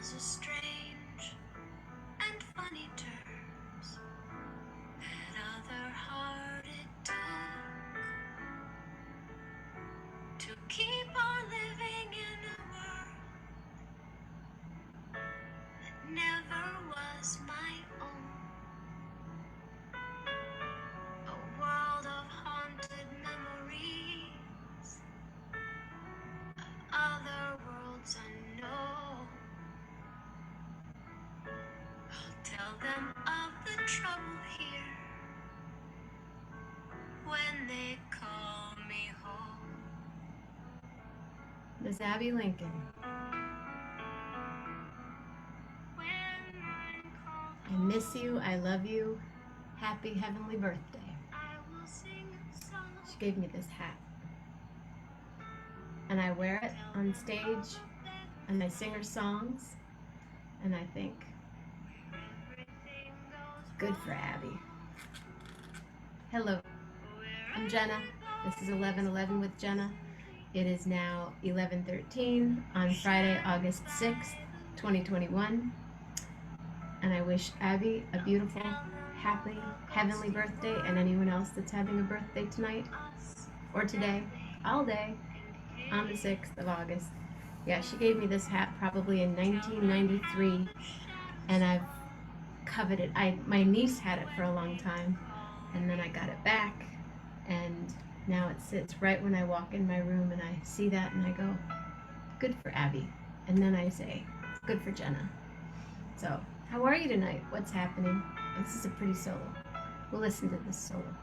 was a strange and funny terms that other hearted took to keep on living in a world that never was my own. A world of haunted memories, of other worlds unknown. I'll tell them of the trouble here when they call me home. Miss Abby Lincoln. I miss you. I love you. Happy heavenly birthday. She gave me this hat. And I wear it on stage and I sing her songs. And I think, good for Abby. Hello, I'm Jenna. This is 11:11 with Jenna. It is now 11:13 on Friday, August 6th, 2021. And I wish Abby a beautiful, happy, heavenly birthday, and anyone else that's having a birthday tonight or today, all day, on the 6th of August. Yeah, she gave me this hat probably in 1993, and I've coveted it. My niece had it for a long time, and then I got it back, and now it sits right when I walk in my room, and I see that, and I go, good for Abby. And then I say, it's good for Jenna. So, how are you tonight? What's happening? This is a pretty solo. We'll listen to this solo.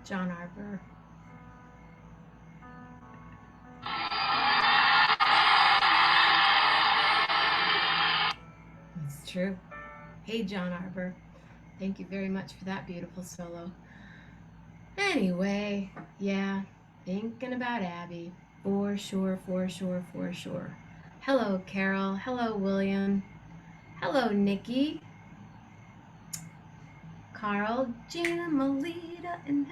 John Arbor. It's true. Hey, John Arbor. Thank you very much for that beautiful solo. Anyway, yeah, thinking about Abby. For sure, for sure, for sure. Hello, Carol. Hello, William. Hello, Nikki. Carl, Gina, Melita, and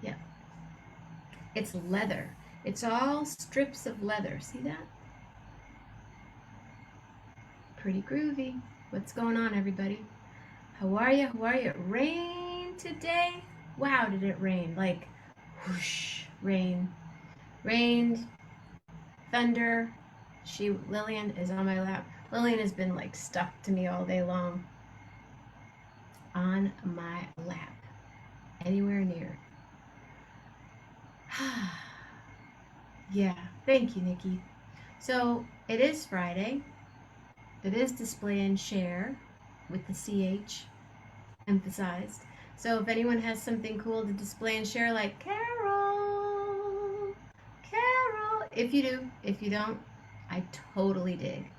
yeah. It's leather. It's all strips of leather. See that? Pretty groovy. What's going on, everybody? How are you? How are you? It rained today? Wow, did it rain? Like, whoosh, rain. Rained, thunder. Lillian is on my lap. Lillian has been like stuck to me all day long. On my lap, anywhere near. Yeah, thank you, Nikki. So it is Friday. It is display and share with the CH emphasized. So if anyone has something cool to display and share, like Carol, if you do, if you don't, I totally dig.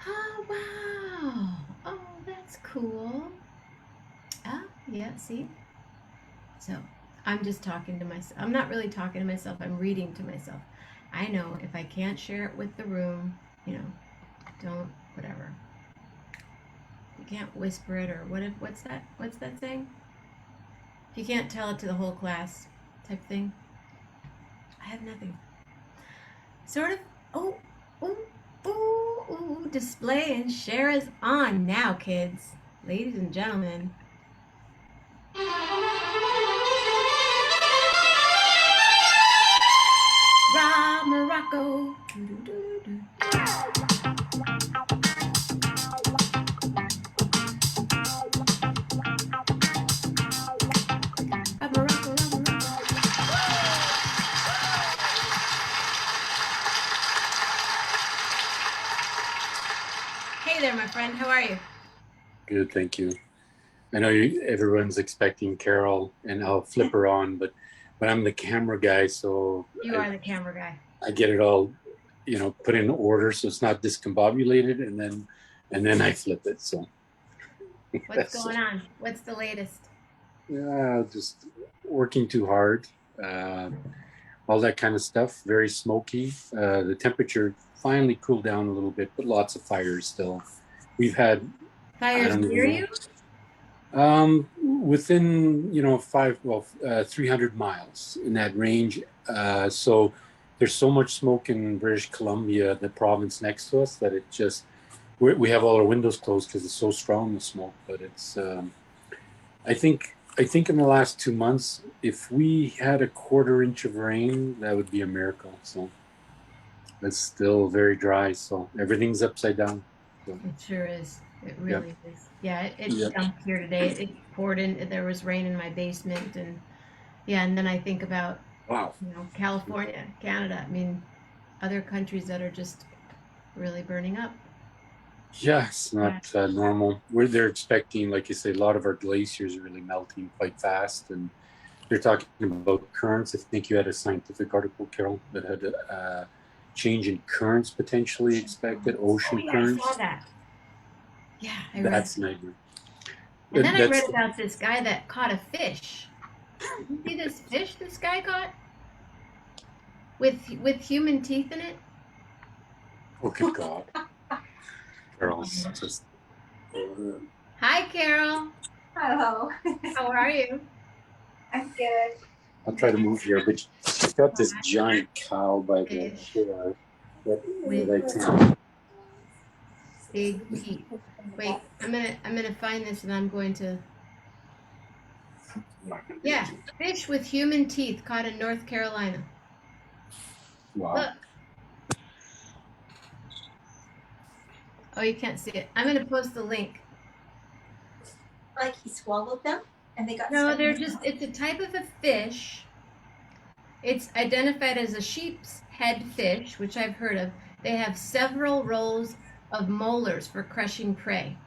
Oh, wow. Oh, that's cool. Ah, yeah, see? So, I'm just talking to myself. I'm not really talking to myself. I'm reading to myself. I know if I can't share it with the room, don't, whatever. You can't whisper it or what's that saying? If you can't tell it to the whole class type thing. I have nothing. Sort of, display and share is on now, kids. Ladies and gentlemen. Rob Morocco. Hey there, my friend. How are you? Good, thank you. I know everyone's expecting Carol, and I'll flip her on, but I'm the camera guy, so You are the camera guy. I get it all, put in order so it's not discombobulated, and then I flip it. So What's going on? What's the latest? yeah, just working too hard, uh, all that kind of stuff. Very smoky. The temperature finally cooled down a little bit, but lots of fires still. We've had, I Fires don't near even you? know. Within 300 miles in that range. So there's so much smoke in British Columbia, the province next to us, that it just we have all our windows closed because it's so strong, the smoke. But it's I think in the last 2 months, if we had a quarter inch of rain, that would be a miracle. So it's still very dry. So everything's upside down. So It sure is. It yeah, really is. Yeah, it yeah. dumped here today. It poured in. There was rain in my basement, and yeah, and then I think about, Wow. California, Canada. I mean, other countries that are just really burning up. Yeah, it's Yeah. not normal. They're expecting, like you say, a lot of our glaciers are really melting quite fast, and they're talking about currents. I think you had a scientific article, Carol, that had a change in currents potentially expected, Oh ocean yeah, I saw currents. that. Yeah, I read That's that. nightmare. And then I read That's about this guy that caught a fish. Did you see this fish this guy caught with human teeth in it? oh good God, Carol's just. Uh, Hi, Carol. Hello. How are you? I'm good. I'll try to move here, but she's got this giant cow by the Fish hair with that I can't. big teeth. Wait, I'm gonna find this and I'm going to. I'm not gonna be able Yeah, to. fish with human teeth caught in North Carolina. Wow. Look. Oh, you can't see it. I'm gonna post the link. Like he swallowed them and they got No, stuck in they're his just. mouth. It's a type of a fish. It's identified as a sheep's head fish, which I've heard of. They have several rows of molars for crushing prey.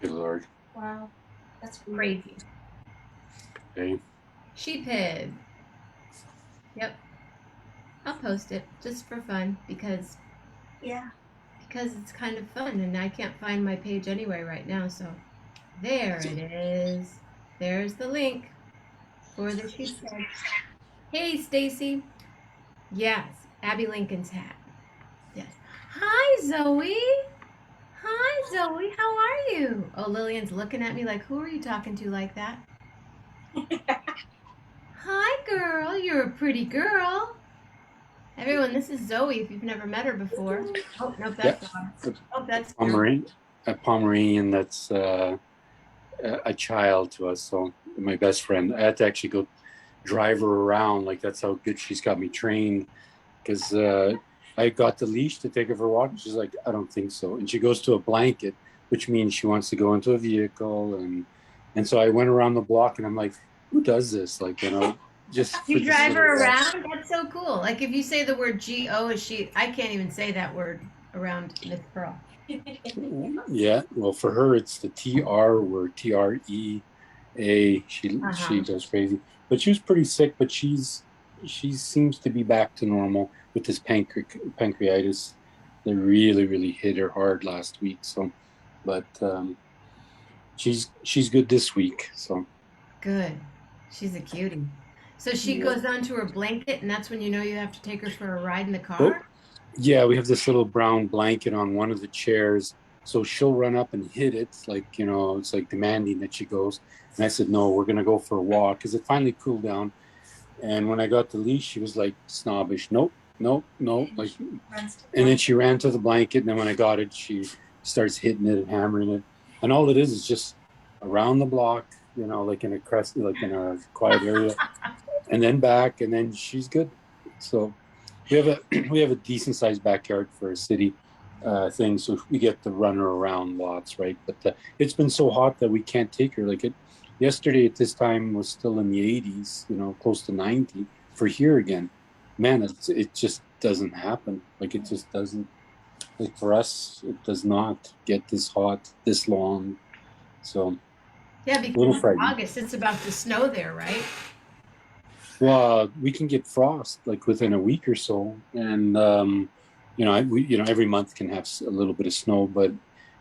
Good Lord. Wow. That's weird. Crazy. Okay. Sheephead. Yep. I'll post it just for fun Yeah. because it's kind of fun and I can't find my page anyway right now, so there it is. There's the link for the sheephead. Hey Stacy. Yes, Abby Lincoln's hat. Yes. Hi Zoe. Hi Zoe, how are you? Oh, Lillian's looking at me like, who are you talking to like that? Hi girl, you're a pretty girl. Everyone, this is Zoe if you've never met her before. Oh, nope, Yeah. that's not her. Oh, that's Carol. A Pomeranian that's a child to us. So my best friend, I had to actually go drive her around. Like that's how good she's got me trained. Because I got the leash to take her for a walk, and she's like, I don't think so. And she goes to a blanket, which means she wants to go into a vehicle. And so I went around the block, and I'm like, who does this? Like, just for You this drive little her walk. around? That's so cool. Like if you say the word G-O, I can't even say that word around Miss Pearl. Yeah, well, for her, it's the TR word, TREA. She Uh-huh. goes crazy, but she was pretty sick. But she seems to be back to normal with this pancreatitis that really hit her hard last week. So, but she's good this week. So Good. She's a cutie. So she yeah. goes onto her blanket, and that's when you know you have to take her for a ride in the Oh, car? yeah, we have this little brown blanket on one of the chairs. So she'll run up and hit it, like, it's like demanding that she goes. And I said, no, we're going to go for a walk because it finally cooled down. And when I got the leash, she was like snobbish. Nope, nope, nope. Like, and then she ran to the blanket. And then when I got it, she starts hitting it and hammering it. And all it is just around the block, like in a crest, like in a quiet area, and then back, and then she's good. So we have a we have a decent sized backyard for a city thing, so we get to run her around lots, right? But it's been so hot that we can't take her. Like it yesterday at this time was still in the 80s, close to 90 for here again. Man, it just doesn't happen. Like it just doesn't. Like for us, it does not get this hot this long. So Yeah, a little because it's frightening. August. It's about to snow there, right? Well, we can get frost like within a week or so, and every month can have a little bit of snow, but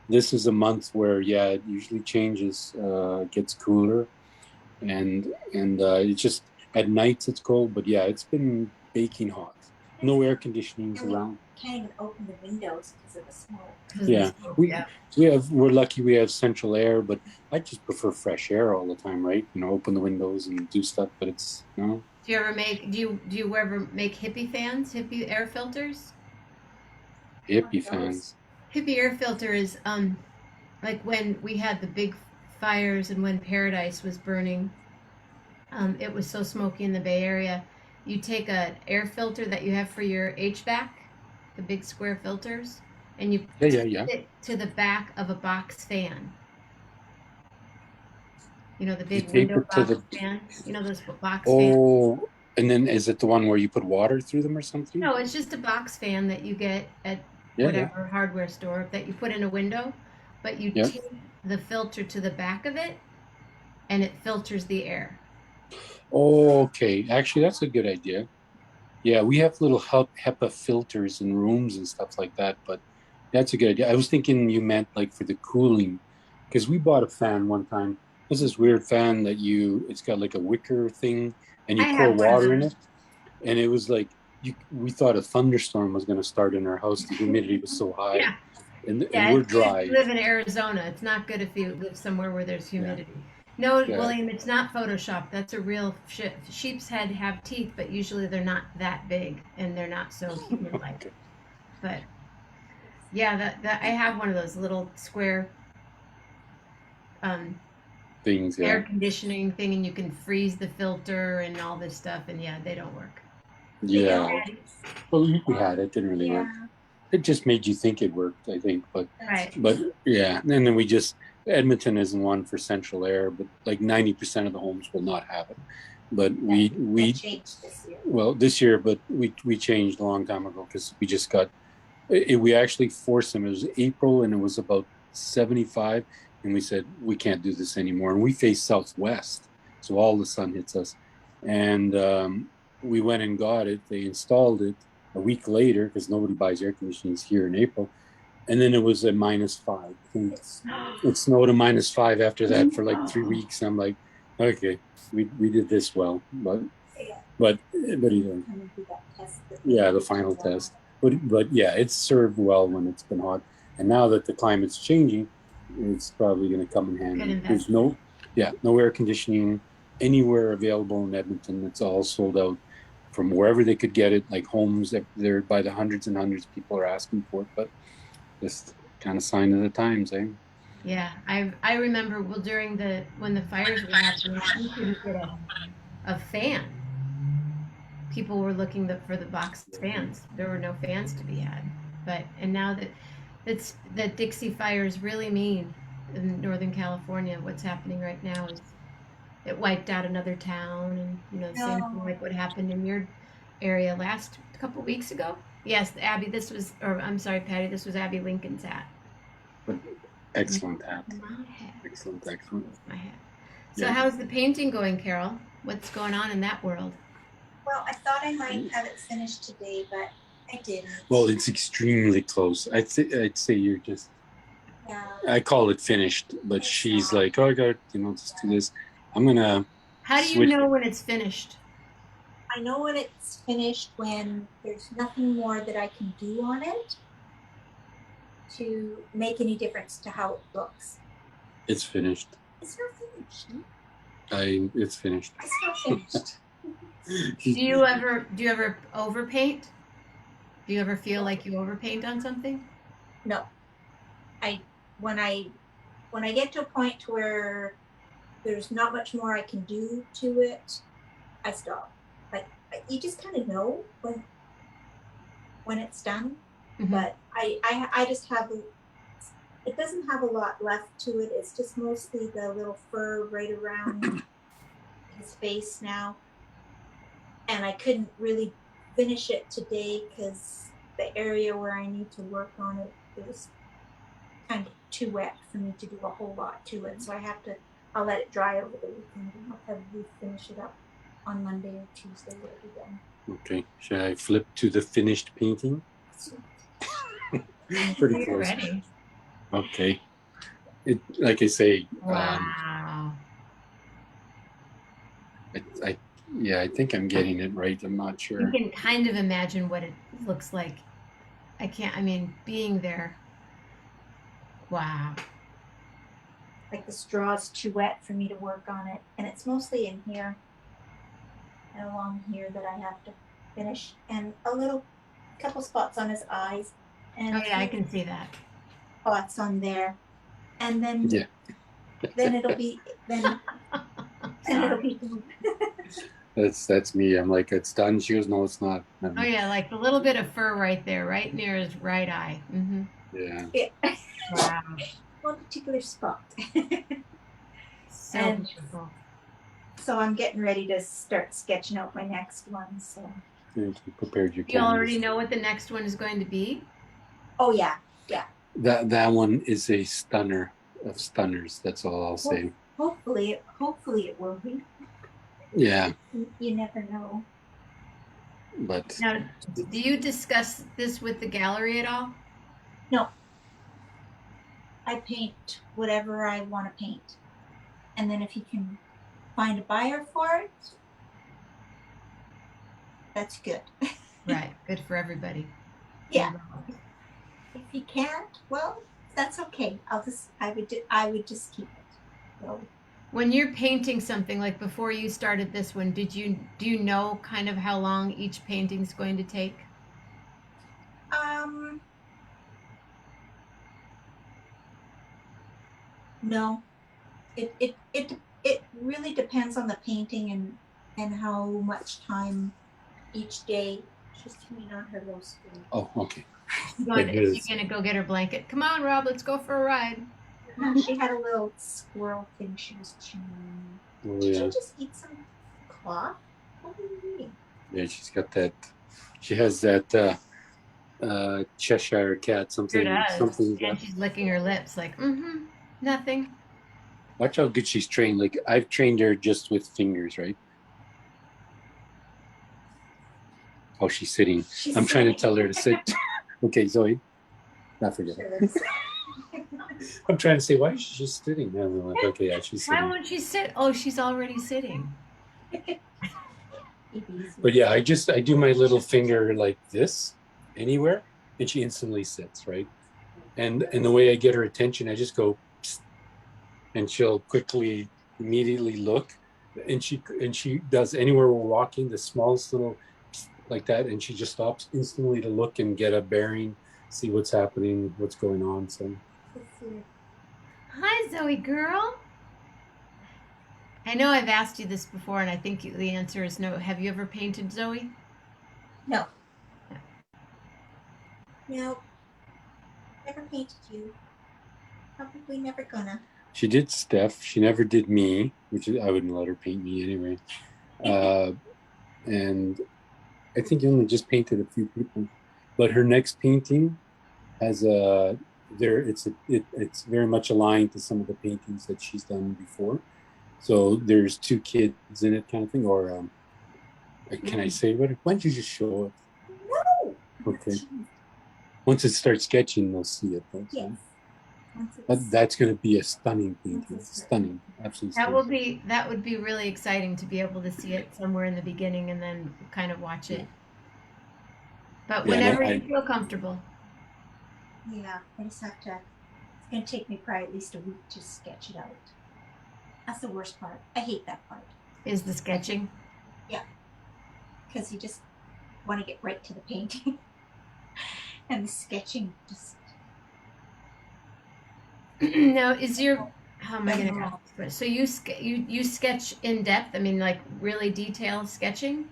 this is a month where yeah, it usually changes. It gets cooler, and it's just at nights it's cold, but yeah, it's been baking hot. No air conditionings And we around. can't even open the windows because of the smoke. 'Cause of the Yeah, snow, we yeah. we're lucky we have central air, but I just prefer fresh air all the time, right? Open the windows and do stuff, but it's Do you ever make hippie fans, hippie air filters? hippie Those. fans. Hippie air filter is like when we had the big fires and when Paradise was burning. It was so smoky in the Bay Area. You take an air filter that you have for your HVAC, the big square filters, and you Yeah, yeah, tape yeah. it to the back of a box fan. You know, the You big tape window it to box the fan. You know those box fans? oh, and then is it the one where you put water through them or something? No, it's just a box fan that you get at Yeah, yeah, whatever hardware store that you put in a window, but you yeah. tape the filter to the back of it and it filters the air. Oh, okay. Actually, that's a good idea. Yeah, we have little HEPA filters in rooms and stuff like that, but that's a good idea. I was thinking you meant like for the cooling, because we bought a fan one time. There's this weird fan that it's got like a wicker thing, and I you pour have one of water in those. it, and it was like we thought a thunderstorm was going to start in our house. The humidity was so high, Yeah. and Yeah, we're it's good if you dry. live in Arizona. It's not good if you live somewhere where there's Yeah, humidity. No, yeah. William, it's not Photoshop. That's a real sheep's head have teeth, but usually they're not that big and they're not so human-like. Okay. But yeah, that I have one of those little square um, Things, air yeah. conditioning thing, and you can freeze the filter and all this stuff. And yeah, they don't work. They Yeah. don't. Well, we had it. Didn't really work. Yeah. It just made you think it worked, I think. But That's Right. true. but yeah, and then Edmonton isn't one for central air, but like 90% of the homes will not have it. But That we changed this year. well this year, but we changed a long time ago because we just got we actually forced them. It was April and it was about 75, and we said we can't do this anymore. And we face southwest, so all the sun hits us. And we went and got it. They installed it a week later because nobody buys air conditionings here in April. And then it was a -5. And It's it snowed a -5 after that for like 3 weeks. I'm like, okay, we did this well, yeah. but either Come and do that test. yeah, the final test. But yeah, it's served well when it's been hot. And now that the climate's changing, it's probably going to come in Good handy. There's investment. no air conditioning anywhere available in Edmonton. It's all sold out from wherever they could get it. Like homes, they're by the hundreds and hundreds of people are asking for it. But just kind of sign of the times, eh? Yeah, I remember well during the when the fires were happening, you couldn't get a fan. People were looking for the box fans. There were no fans to be had. But and now that Dixie fires really mean in Northern California, what's happening right now is it wiped out another town, and the same thing No. like what happened in your area last couple weeks ago. Yes, Abby, this was, or I'm sorry, Patty, this was Abby Lincoln's hat. But excellent hat. My hat. Excellent, excellent. My hat. So Yeah. how's the painting going, Carol? What's going on in that world? Well, I thought I might have it finished today, but I didn't. Well, it's extremely close. I'd say you're just. Yeah. I call it finished, but she's like, oh, I got just do this. I'm gonna. How do you know when it's finished? I know when it's finished when there's nothing more that I can do on it to make any difference to how it looks. It's finished. It's not finished. It's finished. It's not finished. Do you ever overpaint? Do you ever feel like you overpaint on something? No. When I get to a point where there's not much more I can do to it, I stop. Like you just kind of know when it's done. Mhm. But I just have it doesn't have a lot left to it. It's just mostly the little fur right around his face now. And I couldn't really finish it today because the area where I need to work on it is kind of too wet for me to do a whole lot to it. So I'll let it dry over the weekend and I'll probably finish it up on Monday or Tuesday. It'll be done. Okay. Should I flip to the finished painting? Pretty You're close. ready. Okay. It, like I say, Wow. I think I'm getting it right. I'm not You sure. can kind of imagine what it looks like. Being there. Wow. Like the straw's too wet for me to work on it. And it's mostly in here and along here that I have to finish. And a couple spots on his eyes. And Oh yeah, I can see that. spots on there. And then Yeah. then it'll be done. That's me. I'm like, it's done. She goes, no, it's not. Oh yeah, like the little bit of fur right there, right near his right eye. Mm-hmm. Yeah. Wow. One particular spot. So And beautiful. so I'm getting ready to start sketching out my next one. So You prepared your You already canvas. know what the next one is going to be? oh yeah. That one is a stunner of stunners. That's all I'll say. Hopefully it will be. Yeah, You never know. but Now, do you discuss this with the gallery at all? No. I paint whatever I want to paint. And then if you can find a buyer for it, that's good. Right. Good for everybody. Yeah. If you can't, well, that's okay. I would just keep it. So, When you're painting something, like before you started this one, do you know kind of how long each painting's going to take? no. It really depends on the painting and how much time each day. She's coming on her little screen. oh, okay. Is she gonna go get her blanket? Come on, Rob, let's go for a ride. She had a little squirrel thing she was chewing. Oh, Did yeah. you just eat some cloth? What were you eating? Yeah, she's got that. She has that Cheshire cat. Something. And she's licking her lips like, nothing. Watch how good she's trained. Like I've trained her just with fingers, right? Oh, she's sitting. I'm trying to tell her to sit. Okay, Zoe. Not forget it. I'm trying to say, why is she just sitting? And I'm like, okay, yeah, she's sitting. Why won't she sit? Oh, she's already sitting. But yeah, I do my little finger like this anywhere, and she instantly sits, right? And the way I get her attention, I just go, psst, and she'll immediately look, and she does anywhere we're walking, the smallest little psst, like that, and she just stops instantly to look and get a bearing, see what's happening, what's going on. So. Hi, Zoe girl. I know I've asked you this before, and I think the answer is no. Have you ever painted, Zoe? No. No. Never painted you. Probably never gonna. She did Steph. She never did me, which I wouldn't let her paint me anyway. And I think you only just painted a few people. But her next painting has it's very much aligned to some of the paintings that she's done before. So there's two kids in it, kind of thing. Or can I say what? Why don't you just show it? No. Okay. Once it starts sketching, they'll see it. Yes. That's going to be a stunning painting. Stunning, absolutely. That would be really exciting to be able to see it somewhere in the beginning and then kind of watch it. But whenever you feel comfortable. Yeah, I just have to. It's going to take me probably at least a week to sketch it out. That's the worst part. I hate that part. Is the sketching? Yeah. Because you just want to get right to the painting. And the sketching just. Now, how am I going to ask this? So you sketch in depth? I mean, like really detailed sketching?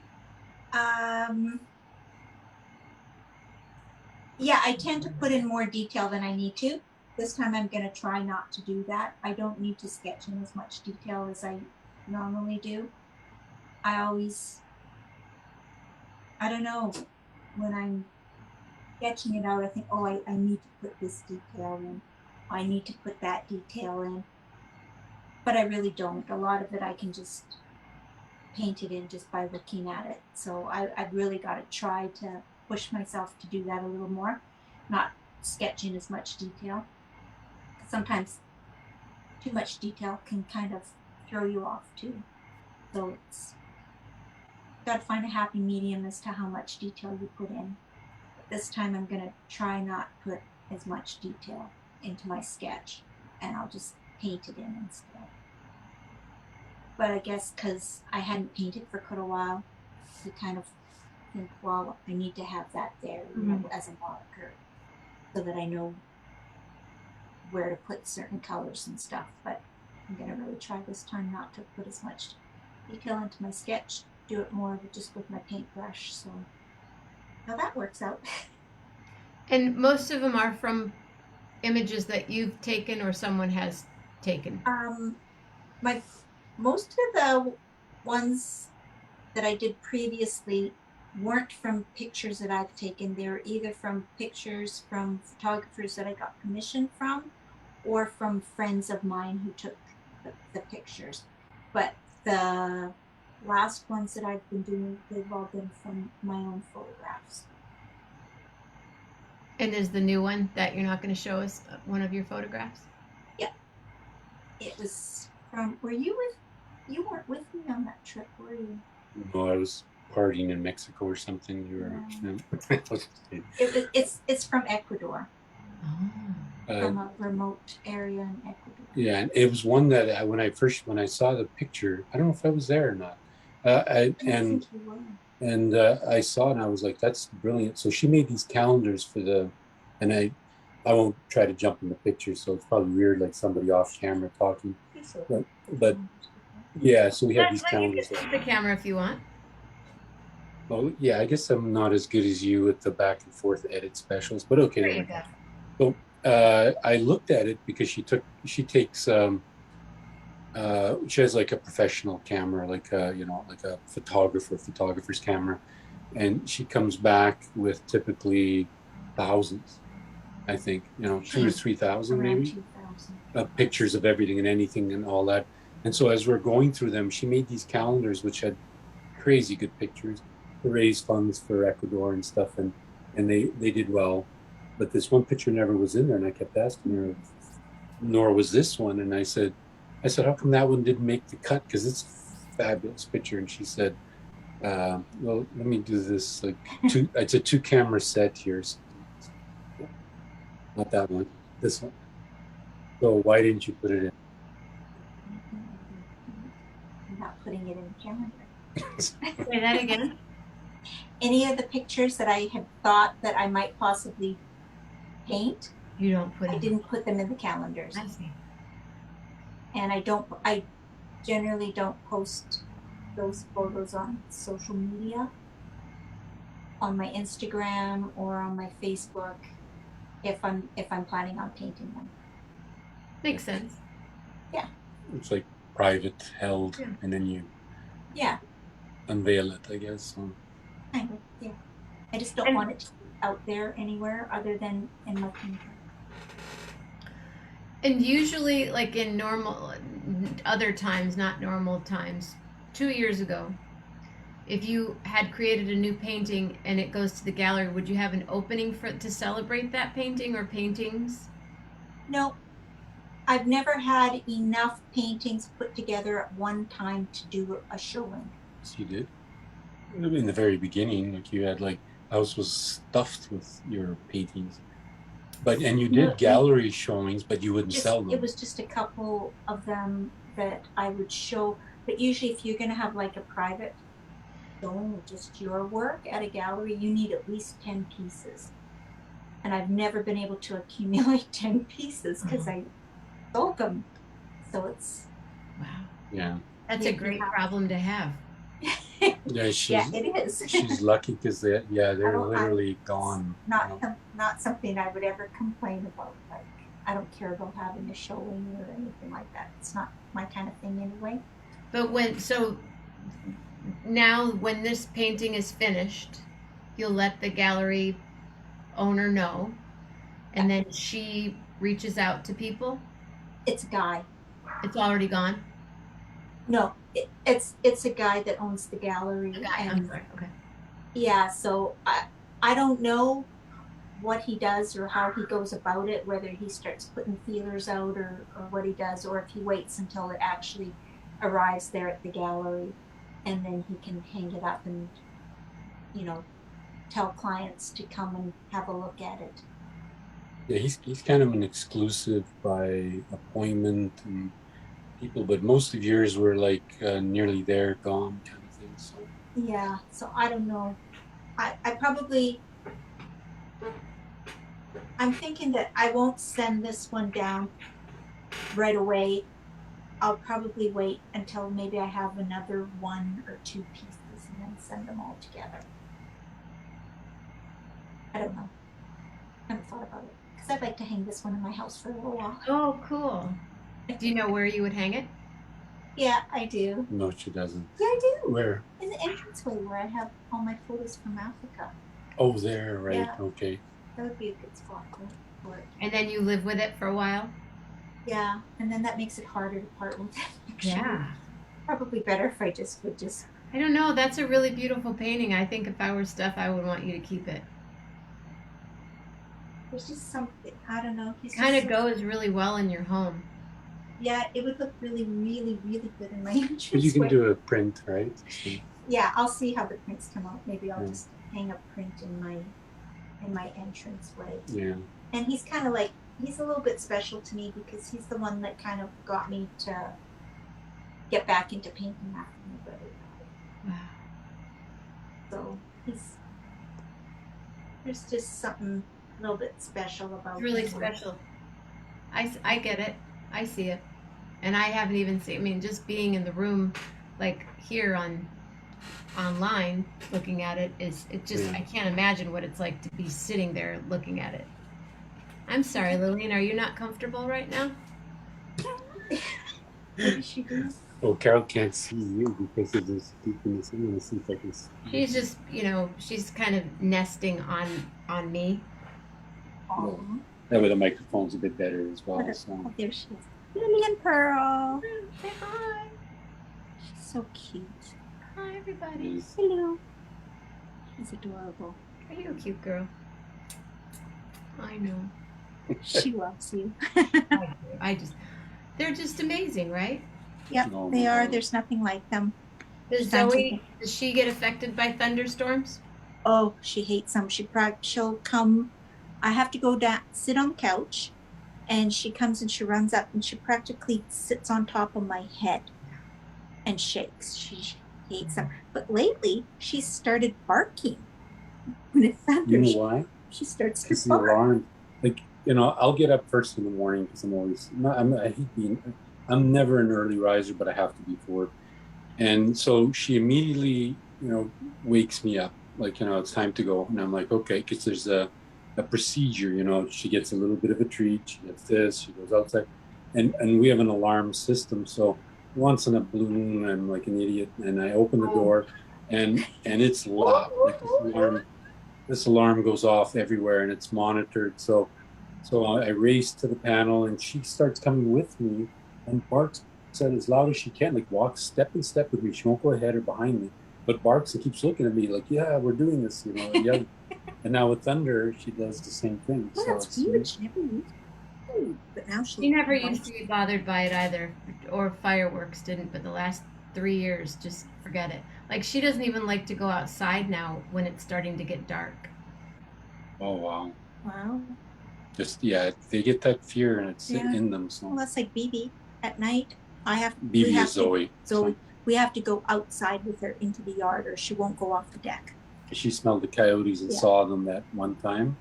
Yeah, I tend to put in more detail than I need to. This time I'm going to try not to do that. I don't need to sketch in as much detail as I normally do. I don't know, when I'm sketching it out, I think, oh, I need to put this detail in. I need to put that detail in. But I really don't. A lot of it I can just paint it in just by looking at it. So I've really got to try to push myself to do that a little more, not sketch in as much detail. Sometimes too much detail can kind of throw you off too. So it's got to find a happy medium as to how much detail you put in. But this time I'm going to try not put as much detail into my sketch, and I'll just paint it in instead. But I guess because I hadn't painted for quite a while, you kind of think, well, I need to have that there, you know, as a marker, so that I know where to put certain colors and stuff. But I'm gonna really try this time not to put as much detail into my sketch, do it more just with my paintbrush. So how that works out. And most of them are from images that you've taken or someone has taken. My most of the ones that I did previously weren't from pictures that I've taken. They were either from pictures from photographers that I got permission from, or from friends of mine who took the pictures. But the last ones that I've been doing, they've all been from my own photographs. And there's the new one that you're not going to show us, one of your photographs? Yeah. It was from, you weren't with me on that trip, were you? No, I was partying in Mexico or something. You were. It's from Ecuador. Oh. From a remote area in Ecuador. Yeah, and it was one that when I saw the picture, I don't know if I was there or not. I saw it and I was like, that's brilliant. So she made these calendars and I won't try to jump in the picture, so it's probably weird, like somebody off camera talking. But yeah, so we have these calendars. You can the camera if you want. Well, yeah, I guess I'm not as good as you with the back and forth edit specials, but okay. There you go. So I looked at it because she takes she has like a professional camera, like a photographer's camera, and she comes back with typically thousands, I think, 2,000 to 3,000 maybe, pictures of everything and anything and all that. And so as we're going through them, she made these calendars which had crazy good pictures to raise funds for Ecuador and stuff, and they did well. But this one picture never was in there, and I kept asking her, nor was this one. And I said, how come that one didn't make the cut? Because it's a fabulous picture. And she said, well, let me do this. It's a 2-camera set here. So, not that one, this one. So why didn't you put it in? I'm not putting it in the calendar. Say that again. Any of the pictures that I had thought that I might possibly paint, I didn't put them in the calendars. I see. And I generally don't post those photos on social media, on my Instagram or on my Facebook, if I'm planning on painting them. Makes sense. Yeah. It's like private held, yeah. And then you unveil it, I guess. So. Kind of, yeah. I just don't want it to be out there anywhere other than in my painting. And usually, like in other times, not normal times, 2 years ago, if you had created a new painting and it goes to the gallery, would you have an opening to celebrate that painting or paintings? No. I've never had enough paintings put together at one time to do a showing. Yes, you did. In the very beginning, like you had house was stuffed with your paintings. And you did gallery showings, but you wouldn't sell them. It was just a couple of them that I would show. But usually if you're going to have like a private showing of just your work at a gallery, you need at least 10 pieces. And I've never been able to accumulate 10 pieces because I sold them. So it's... Wow. Yeah. That's a great problem to have. Yeah, it is. She's lucky because they're literally gone. Not something I would ever complain about. Like, I don't care about having a showing or anything like that. It's not my kind of thing anyway. But now when this painting is finished, you'll let the gallery owner know, and then she reaches out to people. It's a guy. It's already gone. No, it's a guy that owns the gallery. The guy. I'm sorry. Okay. Yeah, so I don't know what he does or how he goes about it, whether he starts putting feelers out or what he does, or if he waits until it actually arrives there at the gallery and then he can hang it up and, you know, tell clients to come and have a look at it. Yeah, he's kind of an exclusive by appointment and people, but most of yours were like nearly there, gone kind of thing. So Yeah, so I don't know. I probably, I'm thinking that I won't send this one down right away. I'll probably wait until maybe I have another 1 or 2 pieces and then send them all together. I don't know. I haven't thought about it because I'd like to hang this one in my house for a little while. Oh, cool. Do you know where you would hang it? Yeah, I do. no, she doesn't. Yeah, I do. Where? In the entranceway where I have all my photos from Africa. Oh, there, right? Yeah. Okay. That would be a good spot for it. And then you live with it for a while? Yeah, and then that makes it harder to part with it. Actually. Yeah. Probably better if I just would just. I don't know. That's a really beautiful painting. I think if I were Steph, I would want you to keep it. There's just something, I don't know. It kind of goes really well in your home. Yeah, it would look really, really, really good in my entrance. But you can do a print, right? So, yeah, I'll see how the prints come out. Maybe I'll just hang a print in my entranceway. yeah. And he's kind of like, he's a little bit special to me because he's the one that kind of got me to get back into painting after my brother died. Wow. So there's just something a little bit special about It's really him. special. I get it. I see it. And I haven't even seen, I mean, just being in the room, like here online, looking at it I can't imagine what it's like to be sitting there looking at it. I'm sorry, Lillian, are you not comfortable right now? What is she doing? Oh, Carol can't see you because of this deepness. I'm going to see if I can see. She's just, she's kind of nesting on me. Oh, That way the microphone's a bit better as well. oh, So. there she is. Lillian Pearl. Say hi. She's so cute. Hi, everybody. Hello. She's adorable. Are you a cute girl? I know. She loves you. They're just amazing, right? Yep, Oh, they my are. God. There's nothing like them. Does she get affected by thunderstorms? Oh, she hates them. She'll come. I have to go down, sit on the couch, and she comes and she runs up and she practically sits on top of my head and shakes. She hates them. But lately, she's started barking when it thunders. You know why? She starts to Because the bark. alarm, like, I'll get up first in the morning because I'm never an early riser, but I have to be for it. And so she immediately, wakes me up, like, it's time to go. And I'm like, okay, because there's a procedure, she gets a little bit of a treat, she gets this, she goes outside. And we have an alarm system. So once in a blue moon, I'm like an idiot, and I open the door and it's loud. Like this alarm goes off everywhere and it's monitored. So I race to the panel and she starts coming with me and barks as loud as she can, like walks step in step with me. She won't go ahead or behind me, but barks and keeps looking at me like, yeah, we're doing this, Yeah. And now with thunder, she does the same thing. Well, So that's weird. She never used to, but now She never used to be bothered by it either, or fireworks didn't, but the last 3 years, just forget it. Like, she doesn't even like to go outside now when it's starting to get dark. Oh, wow. Wow. Just, they get that fear and it's in them. So Well, that's like BB. At night, BB is Zoe. Zoe. We have to go outside with her into the yard or she won't go off the deck. She smelled the coyotes and saw them that one time.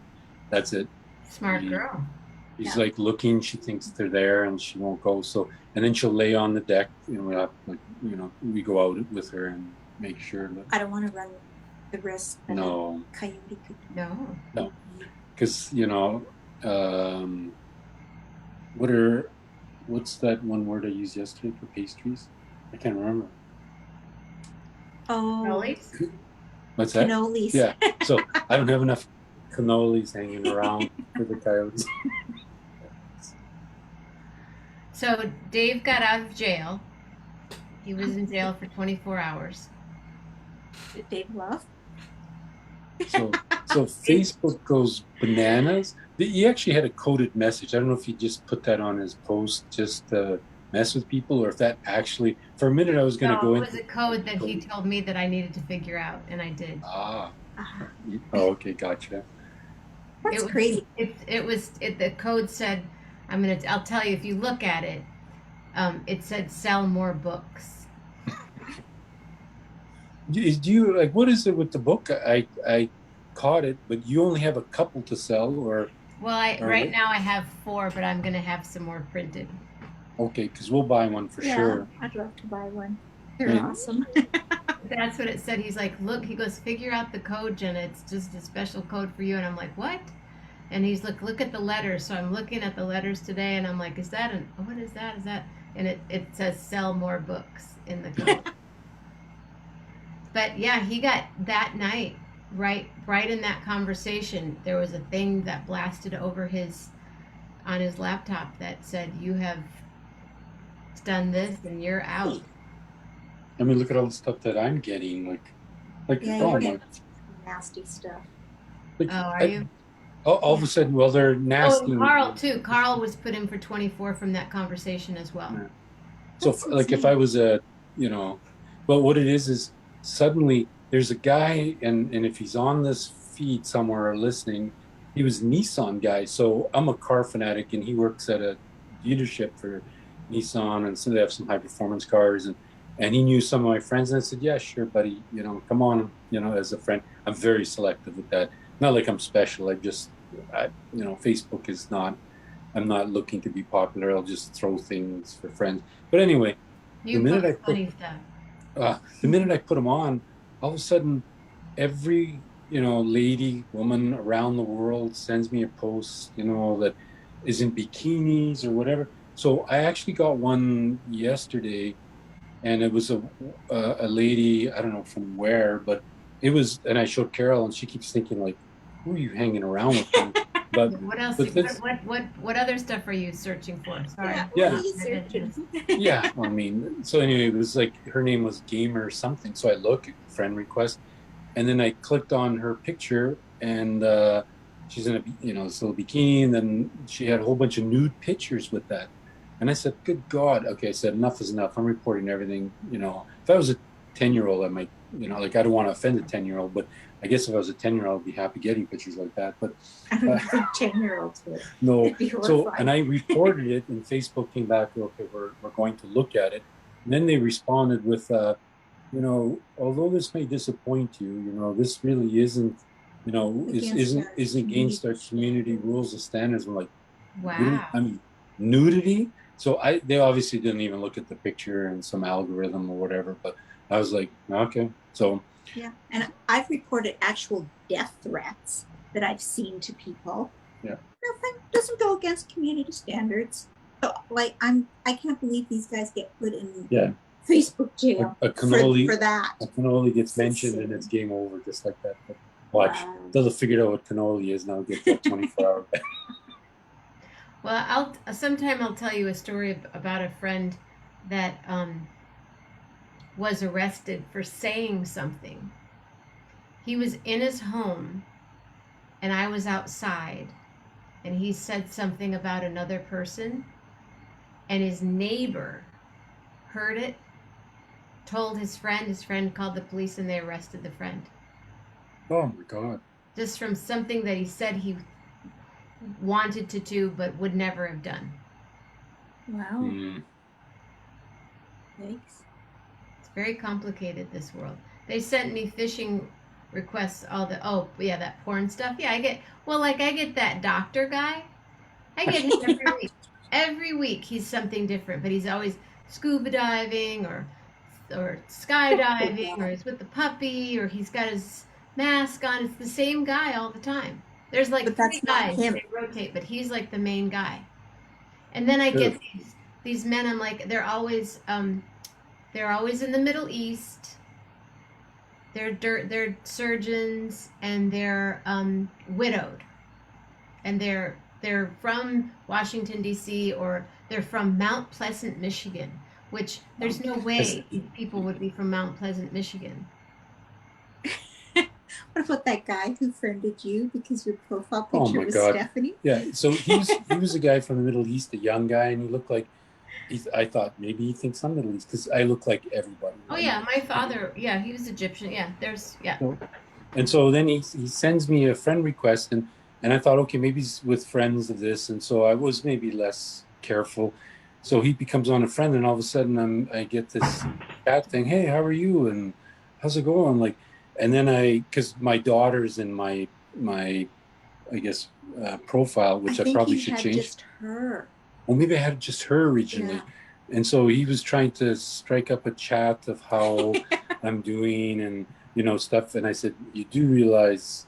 That's it. Smart girl. She's like looking, she thinks they're there and she won't go. So, and then she'll lay on the deck and we have, we go out with her and make sure that. I don't want to run the risk that a coyote could. No. Because, what's that one word I used yesterday for pastries? I can't remember. Oh. Cannolis? What's that? Cannolis. Yeah. So I don't have enough cannolis hanging around for the coyotes. So Dave got out of jail. He was in jail for 24 hours. Did Dave love? So Facebook goes bananas. He actually had a coded message. I don't know if he just put that on his post just to mess with people, or if that actually. For a minute, I was going to go No, it into was a code that he told me that I needed to figure out, and I did. Ah. Uh-huh. Oh, okay, gotcha. That's It was crazy. the code said, I'll tell you if you look at it. It said sell more books. Do you like what is it with the book? I caught it, but you only have a couple to sell, or Well, or right now I have 4, but I'm gonna have some more printed. okay, because we'll buy one for sure. I'd love to buy one. They're And- awesome. That's what it said. He's like, look, he goes, figure out the code, Jenna. It's just a special code for you. And I'm like, what? And he's like, look at the letters. So I'm looking at the letters today, and I'm like, is that what is that? Is that? And it says sell more books in the code. But yeah, he got that night, right in that conversation, there was a thing that blasted over on his laptop that said, you have done this and you're out. I mean, look at all the stuff that I'm getting. Like Yeah, oh you're my, nasty stuff. like, Oh, are you? all of a sudden, well, they're nasty. Oh, Carl too. Carl was put in for 24 from that conversation as well. Yeah. So, like, if I was but what it is suddenly there's a guy, and if he's on this feed somewhere or listening, he was a Nissan guy. So I'm a car fanatic, and he works at a dealership for Nissan, and so they have some high performance cars, and he knew some of my friends, and I said, yeah, sure, buddy, come on, as a friend. I'm very selective with that. Not like I'm special. Facebook is not. I'm not looking to be popular. I'll just throw things for friends. But anyway, You the minute put funny stuff. the minute I put them on, all of a sudden, every lady, woman around the world sends me a post, that is in bikinis or whatever. So I actually got one yesterday, and it was a lady, I don't know from where, but it was, and I showed Carol, and she keeps thinking like, who are you hanging around with? But What else? What other stuff are you searching for? Sorry. Yeah. What are you searching? yeah, I mean, so anyway, it was like her name was Gamer or something. So I look at friend request, and then I clicked on her picture, and she's in a this little bikini, and then she had a whole bunch of nude pictures with that. And I said, "Good God!" Okay, I said, "Enough is enough. I'm reporting everything." If I was a 10-year-old, I might, I don't want to offend a 10-year-old, but I guess if I was a 10-year-old, I'd be happy getting pictures like that. But I don't think 10-year-olds would. no. It'd be So, horrifying. and I reported it, and Facebook came back, okay, we're going to look at it. And then they responded with, although this may disappoint you, this really isn't, isn't against our community rules and standards. I'm like, really? Wow. I mean, nudity. So they obviously didn't even look at the picture and some algorithm or whatever. But I was like, okay, so. Yeah, and I've reported actual death threats that I've seen to people. Yeah. Nothing doesn't go against community standards. So, like, I can't believe these guys get put in Facebook jail A cannoli, for that. A cannoli gets mentioned and it's game over, just like that. But watch, they'll have figured out what cannoli is now. Get that 24-hour ban. Well, sometime I'll tell you a story about a friend that was arrested for saying something. He was in his home, and I was outside, and he said something about another person, and his neighbor heard it, told his friend called the police, and they arrested the friend. Oh my God. Just from something that he said he wanted to do but would never have done. Wow. Thanks. It's very complicated, this world. They sent me phishing requests, that porn stuff. Yeah, I get that doctor guy. I get him every week. Every week he's something different, but he's always scuba diving or skydiving, or he's with the puppy, or he's got his mask on. It's the same guy all the time. There's like But 3 that's not guys, him. they rotate, but he's like the main guy. And then I get these men, I'm like, they're always in the Middle East, they're surgeons, and they're widowed, and they're from Washington D.C., or they're from Mount Pleasant, Michigan, which there's no way people would be from Mount Pleasant, Michigan. What about that guy who friended you because your profile Oh picture my was God. Stephanie? Yeah, so he was a guy from the Middle East, a young guy, and he looked like I thought maybe he thinks I'm Middle East because I look like everybody. Oh Right? yeah, my father, yeah, he was Egyptian. Yeah, And so then he sends me a friend request, and I thought, okay, maybe he's with friends of this, and so I was maybe less careful. So he becomes on a friend, and all of a sudden I get this chat thing. Hey, how are you? And how's it going? Like, and then because my daughter's in my I guess profile, which I think probably you should had change. just her. Well, maybe I had just her originally. Yeah. And so he was trying to strike up a chat of how I'm doing and, stuff. And I said, you do realize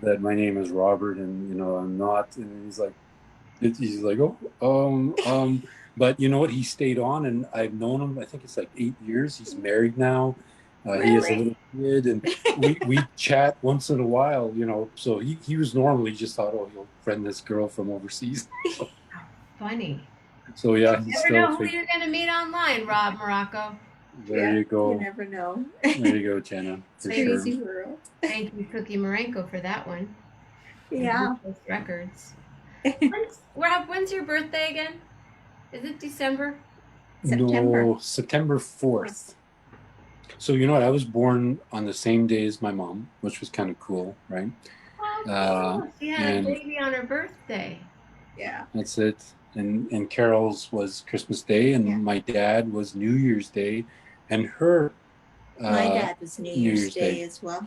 that my name is Robert and, I'm not. And he's like, but you know what? He stayed on and I've known him, I think it's like 8 years. He's married now. He has a little kid and we chat once in a while, so he was normal. He just thought, oh, he'll friend this girl from overseas. funny. So yeah, You he's never still know who you're gonna meet online, Rob Morocco. there. You go. You never know. There you go, Jenna. For sure. Crazy world. Thank you, Cookie Marenko, for that one. Yeah. Those records. When's your birthday again? Is it December? September. No, September 4th. So you know what? I was born on the same day as my mom, which was kind of cool, right? Oh, she had a baby on her birthday. Yeah. That's it. And Carol's was Christmas Day, and my dad was New Year's Day, and her my dad was New Year's Day as well.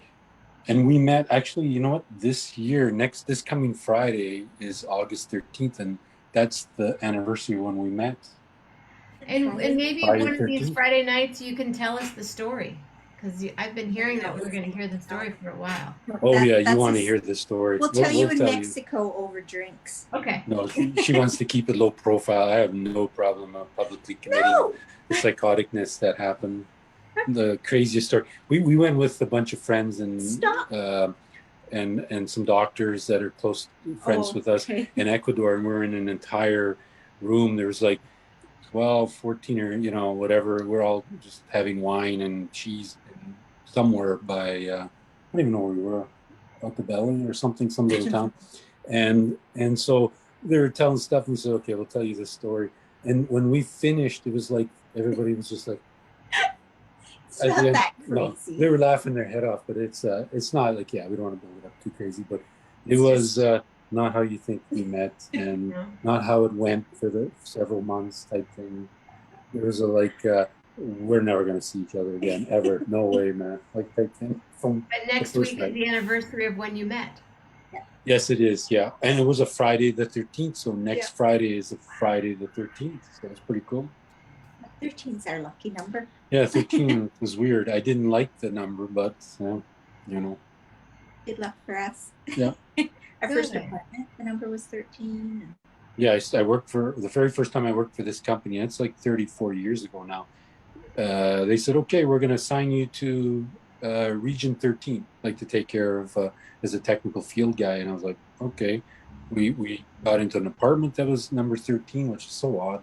And we met actually, you know what? This coming Friday is August 13th, and that's the anniversary when we met. And maybe Friday one of 13th. these Friday nights you can tell us the story, because I've been hearing that we were going to hear the story for a while. Oh yeah, you want to hear the story? We'll tell you in Mexico over drinks. Okay. No, she wants to keep it low profile. I have no problem publicly committing the psychoticness that happened. The craziest story. We went with a bunch of friends and some doctors that are close friends with us in Ecuador, and we're in an entire room. There was like 12, 14 or whatever. We're all just having wine and cheese somewhere by I don't even know where we were, out the belly or something, some little town. And so they were telling stuff, and we said, okay, we'll tell you this story. And when we finished, it was like everybody was just like, it's not that crazy. No, they were laughing their head off, but it's not like, we don't want to build it up too crazy, but it was not how you think we met, and not how it went for the several months type thing. It was we're never going to see each other again, ever. No way, man. Like type thing. But next week is the anniversary of when you met. Yes, it is. Yeah. And it was a Friday the 13th. So next Friday is a Friday the 13th. So it's pretty cool. 13 is our lucky number. Yeah, 13 was weird. I didn't like the number, but, Good luck for us. Yeah. Our first appointment, the number was 13. Yeah, I worked for, the very first time I worked for this company, it's like 34 years ago now. They said, okay, we're going to assign you to Region 13, like to take care of as a technical field guy. And I was like, okay. We got into an apartment that was number 13, which is so odd.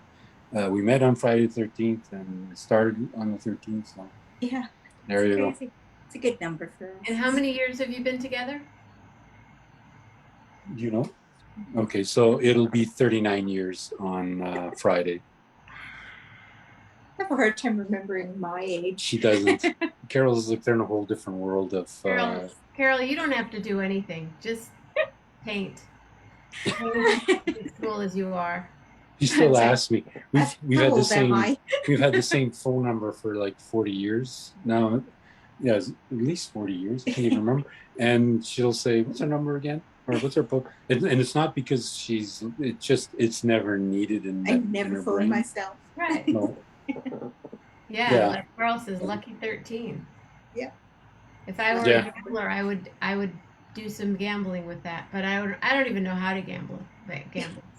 We met on Friday the 13th and started on the 13th. So yeah, there you go. It's a good number for us. And how many years have you been together? Do you know? Okay, so it'll be 39 years on Friday. I have a hard time remembering my age. She doesn't. Carol's like, they're in a whole different world of... Carol, you don't have to do anything. Just paint. As cool as you are. She still asks me. We've had the same phone number for like 40 years now. Yeah, at least 40 years. I can't even remember. And she'll say, "What's her number again?" Or "What's her phone?" And it's not because it's never needed in. I never phone myself. Right. No. Yeah. Like Carl says, lucky 13. Yeah. If I were a gambler, I would do some gambling with that, but I don't even know how to gamble.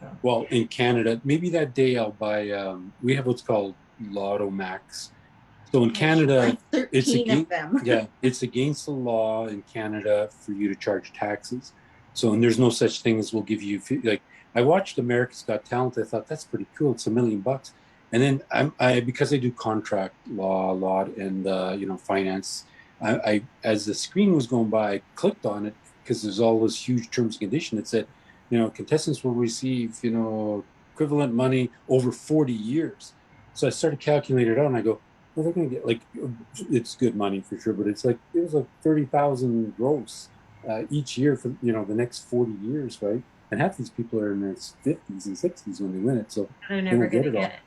So. Well, in Canada, maybe that day I'll buy. We have what's called Lotto Max, So in Canada, Like it's 13 of them. yeah, it's against the law in Canada for you to charge taxes. So, and there's no such thing as we'll give you, like, I watched America's Got Talent. I thought that's pretty cool. It's $1 million. And then because I do contract law, and finance, as the screen was going by, I clicked on it because there's all those huge terms and conditions. It said, contestants will receive, equivalent money over 40 years. So I started calculating it out, and I go, well, they're going to get, like, it's good money for sure, but it was like 30,000 gross each year for the next 40 years, right? And half these people are in their 50s and 60s when they win it, so They're they never won't going get to it all. get it.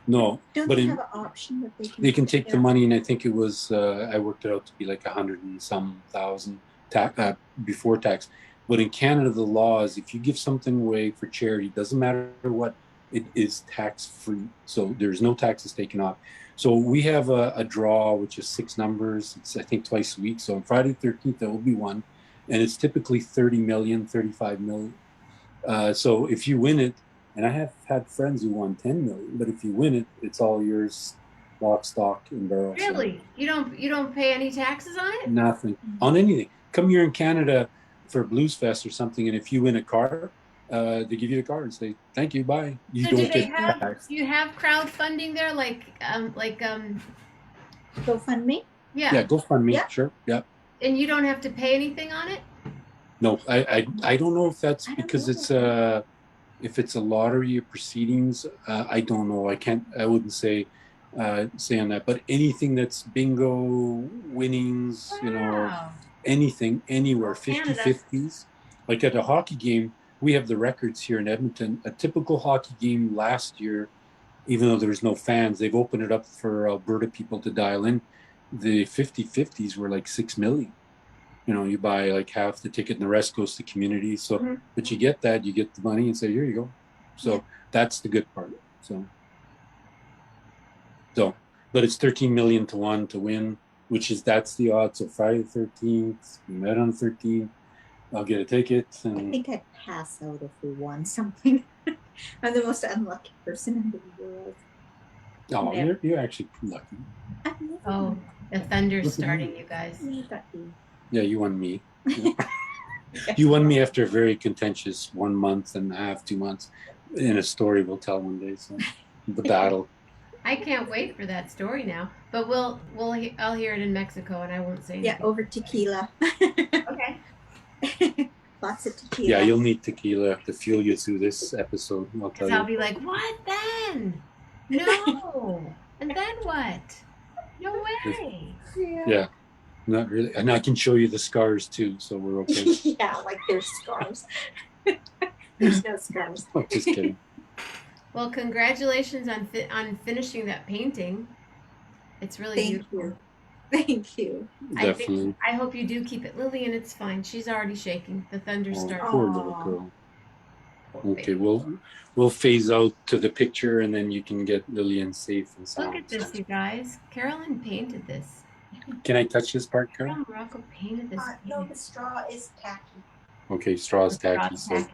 No, Don't but they have an option that they can take the yeah. money, and I think it was I worked it out to be like 100 and some thousand before tax. But in Canada, the law is if you give something away for charity, doesn't matter what, it is tax free. So there's no taxes taken off. So we have a draw, which is 6 numbers. It's, I think, twice a week. So on Friday the 13th, there will be one. And it's typically 30 million, 35 million. So if you win it, and I have had friends who won 10 million, but if you win it, it's all yours, lock, stock, and barrel. Really? So You don't pay any taxes on it? nothing on anything. Come here in Canada for Blues Fest or something, and if you win a car, they give you the car and say thank you, bye. You So do don't they get have taxed. do you have crowdfunding there GoFundMe? Yeah, GoFundMe, Yeah. sure, yeah. and you don't have to pay anything on it? No, I don't know if that's I don't because know. if it's a lottery of proceedings. I don't know. I wouldn't say on that. But anything that's bingo winnings, Wow. anything anywhere, Canada. 50-50s. Like at a hockey game, we have the records here in Edmonton. A typical hockey game last year, even though there was no fans, they've opened it up for Alberta people to dial in. The 50-50s were like 6 million. You buy like half the ticket and the rest goes to community. So, but you get the money and say, here you go. So that's the good part. So, but it's 13 million to 1 to win, that's the odds. So Friday the 13th, we met on the 13th. I'll get a ticket. And I think I'd pass out if we won something. I'm the most unlucky person in the world. oh, you're actually lucky. Oh, the thunder's starting, you guys. Yeah, you won me. You won me after a very contentious 1 month and a half, 2 months. In a story we'll tell one day. So the battle. I can't wait for that story now. But I'll hear it in Mexico, and I won't say anything. Yeah, over tequila. Okay. Lots of tequila. Yeah, you'll need tequila to fuel you through this episode. Because I'll be like, what then? No. And then what? No way. Yeah, not really. And I can show you the scars too, so we're okay. Yeah, like there's scars. There's no scars. Oh, just kidding. Well, congratulations on finishing that painting. It's really beautiful. Thank you. Definitely. I hope you do keep it. Lillian, it's fine. She's already shaking. The thunder's starting. Poor little girl. Okay, we'll phase out to the picture, and then you can get Lillian safe and sound. Look at this, you guys. Carolyn painted this. Can I touch this part, Carol? Marocco painted this. No, the straw is tacky. Okay, straw's tacky. So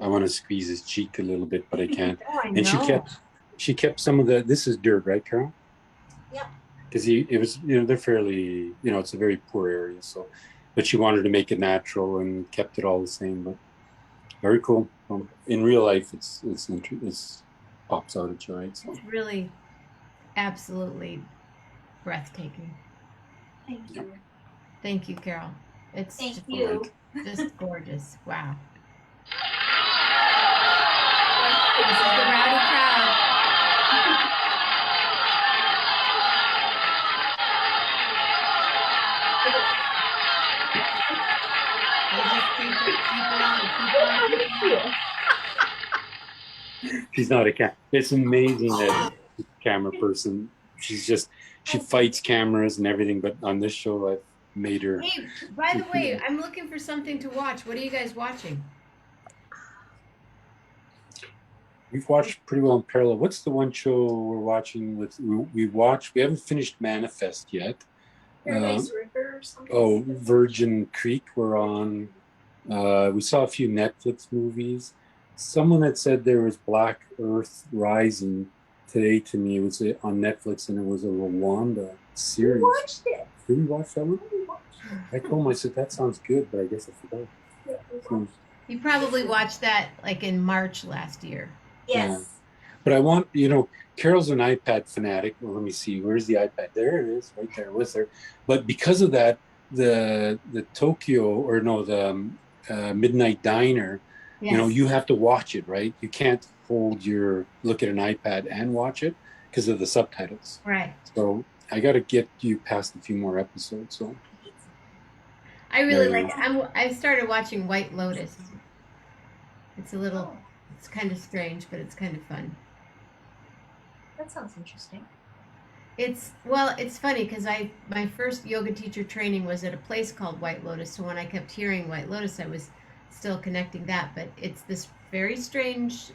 I want to squeeze his cheek a little bit, but I can't. Oh, I know. And she kept some of the. This is dirt, right, Carol? Yeah. Because it was, they're fairly, it's a very poor area. So, but she wanted to make it natural and kept it all the same. But very cool. In real life, it's pops out at you, right? So. It's really, absolutely breathtaking. Thank you. Thank you, Carol. It's Thank you. Just gorgeous. Wow. This is the rowdy crowd. She's not a camera. It's amazing that she's a camera person. She fights cameras and everything, but on this show, I've made her. Hey, by the way, I'm looking for something to watch. What are you guys watching? We've watched pretty well in parallel. What's the one show we're watching we haven't finished Manifest yet. Paradise River or something. Oh, Virgin Creek we're on. We saw a few Netflix movies. Someone had said there was Black Earth Rising today to me. It was on Netflix, and it was a Rwanda We series. watched it. Did we watch that one? We watched it. I told him, I said, that sounds good, but I guess I forgot. Yeah, we So, watched it. You probably watched that like in March last year. Yes. but I want, Carol's an iPad fanatic. Well, let me see. Where's the iPad? There it is, right there with her. But because of that, the Tokyo, or no, the Midnight Diner, Yes. you have to watch it, right? You can't look at an iPad and watch it because of the subtitles. Right. So I got to get you past a few more episodes. So I really There you like it. I started watching White Lotus. It's it's kind of strange, but it's kind of fun. That sounds interesting. It's funny because my first yoga teacher training was at a place called White Lotus. So when I kept hearing White Lotus, I was still connecting that. But it's this very strange.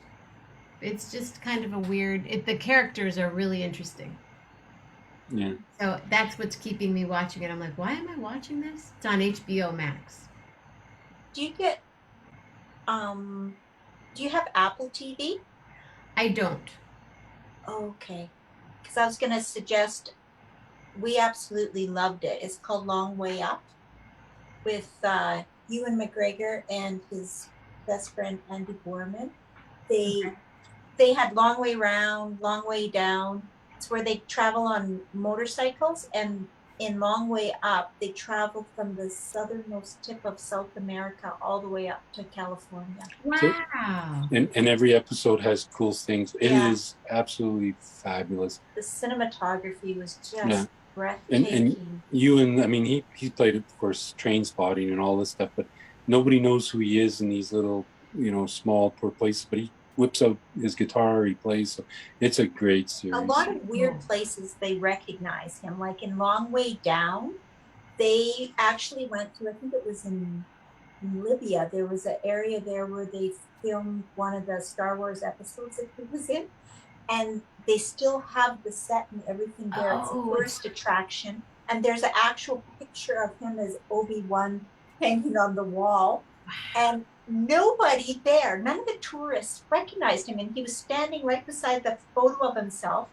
It's just kind of a weird. The characters are really interesting. yeah. So that's what's keeping me watching it. I'm like, why am I watching this? It's on HBO Max. Do you get do you have Apple TV? I don't. Okay. Because I was gonna suggest, we absolutely loved it. It's called Long Way Up, with Ewan McGregor and his best friend Andy Borman. They Okay. they had Long Way Round, Long Way Down. It's where they travel on motorcycles, and in Long Way Up, they travel from the southernmost tip of South America all the way up to California. So, Wow. and every episode has cool things. It Yeah. is absolutely fabulous. The cinematography was just Yeah. breathtaking. And Ewan, I mean, he played, of course, Train Spotting and all this stuff, but nobody knows who he is in these little, small, poor places. But he whips out his guitar, he plays. So it's a great series. A lot of weird Cool. places they recognize him, like in Long Way Down. They actually went to, I think it was in Libya. There was an area there where they filmed one of the Star Wars episodes that he was in, and they still have the set and everything there. It's a Oh, tourist attraction, and there's an actual picture of him as Obi-Wan hanging on the wall, and nobody there, none of the tourists recognized him, and he was standing right beside the photo of himself.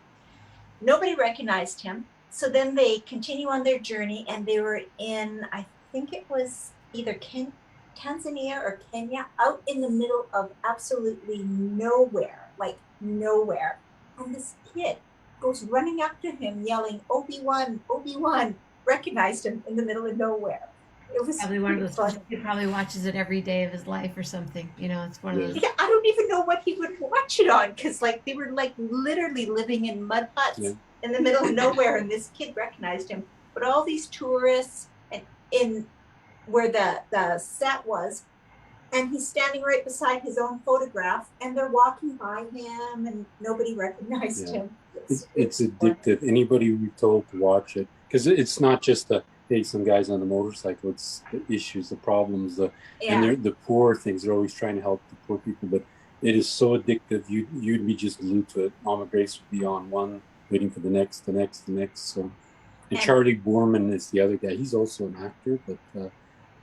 Nobody recognized him. So then they continue on their journey, and they were in, I think it was either Tanzania or Kenya, out in the middle of absolutely nowhere, like nowhere. And this kid goes running up to him, yelling, "Obi-Wan, Obi-Wan," recognized him in the middle of nowhere. It was probably one of those. funny. He probably watches it every day of his life or something. It's one of those. Yeah, I don't even know what he would watch it on, because like they were like literally living in mud huts in the middle of nowhere, and this kid recognized him. But all these tourists, and in where the set was, and he's standing right beside his own photograph, and they're walking by him, and nobody recognized him. It's addictive. Anybody we've told to watch it, because it's not just hey, some guys on the motorcycle. It's the issues, the problems, and they're the poor things. They're always trying to help the poor people, but it is so addictive. You'd be just glued to it. Mama Grace would be on one, waiting for the next. So, and Charlie Boorman is the other guy. He's also an actor, but.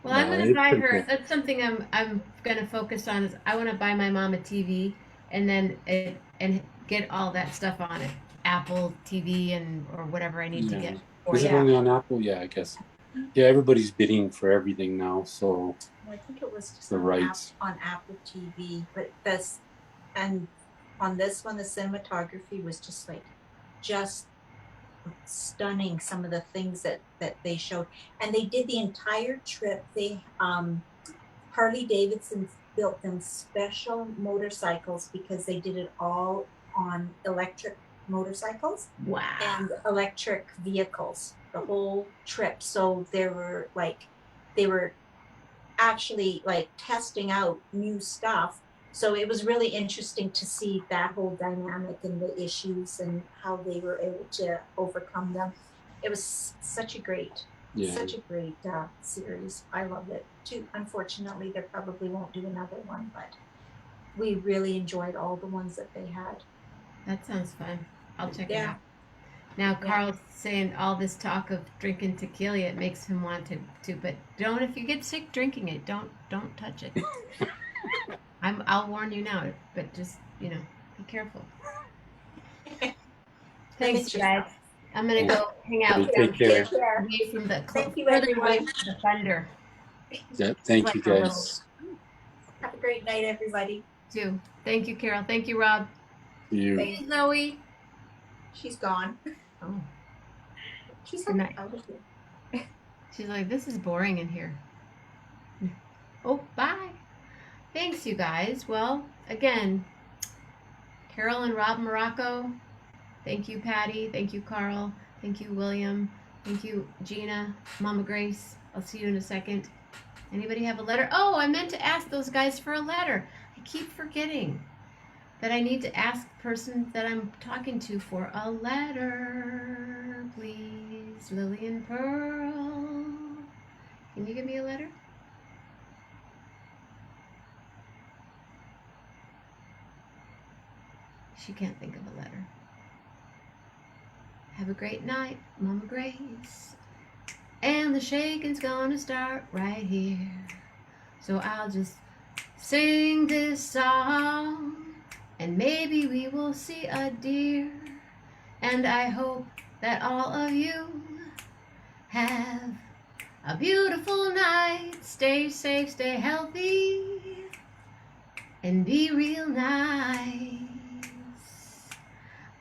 Well, I'm gonna buy her. Cool. That's something I'm gonna focus on. Is I want to buy my mom a TV, and then and get all that stuff on it, Apple TV or whatever I need to get. Is it only on Apple? Yeah, I guess. Yeah, everybody's bidding for everything now, so. Well, I think it was just the rights on Apple TV, but and on this one, the cinematography was just stunning. Some of the things that they showed, and they did the entire trip. They Harley Davidson built them special motorcycles because they did it all on electric motorcycles. Wow. And electric vehicles the whole trip. So they were actually testing out new stuff. So it was really interesting to see that whole dynamic and the issues and how they were able to overcome them. It was such a great series. I loved it too. Unfortunately, there probably won't do another one, but we really enjoyed all the ones that they had. That sounds fun. I'll check it out. Now, Carl's saying all this talk of drinking tequila, it makes him want to, but don't, if you get sick drinking it, don't touch it. I'll warn you now, but just, be careful. Thanks, Miniature guys. stuff. I'm gonna go hang out Okay, take care. Take care. away from the Thank you, further away everyone. from the thunder. Yeah, thank Like you a little guys. Have a great night, everybody. too. Thank you, Carol. Thank you, Rob. You. Hey, Zoe. She's gone. Oh, She's good night. out of here. She's like, this is boring in here. Oh, bye. Thanks, you guys. Well, again, Carol and Rob Morocco. Thank you, Patty. Thank you, Carl. Thank you, William. Thank you, Gina, Mama Grace. I'll see you in a second. Anybody have a letter? Oh, I meant to ask those guys for a letter. I keep forgetting that I need to ask the person that I'm talking to for a letter. Please, Lillian Pearl. Can you give me a letter? She can't think of a letter. Have a great night, Mama Grace. And the shaking's gonna start right here. So I'll just sing this song, and maybe we will see a deer. And I hope that all of you have a beautiful night. Stay safe, stay healthy, and be real nice.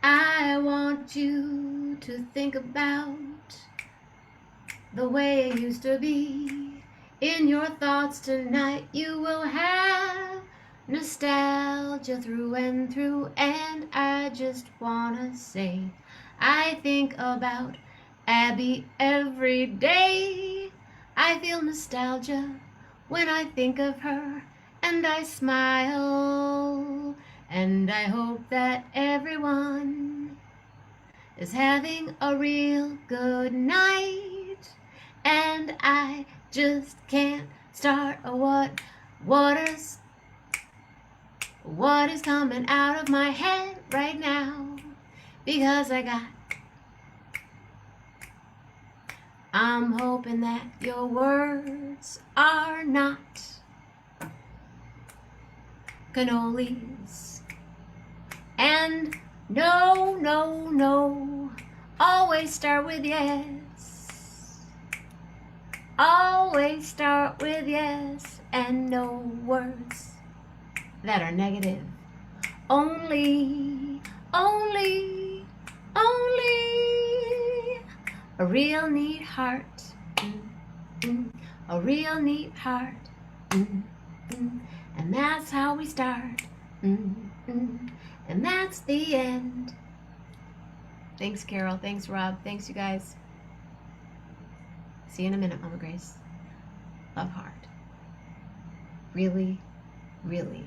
I want you to think about the way it used to be. In your thoughts tonight you will have nostalgia through and through. And I just wanna say I think about Abbey every day. I feel nostalgia when I think of her, and I smile. And I hope that everyone is having a real good night. And I just can't start what is coming out of my head right now, because I'm hoping that your words are not cannolis. And no, no, no, always start with yes. Always start with yes, and no words that are negative. Only a real neat heart. A real neat heart. And that's how we start. And that's the end. Thanks, Carol. Thanks, Rob. Thanks, you guys. See you in a minute, Mama Grace. Love, heart. Really, really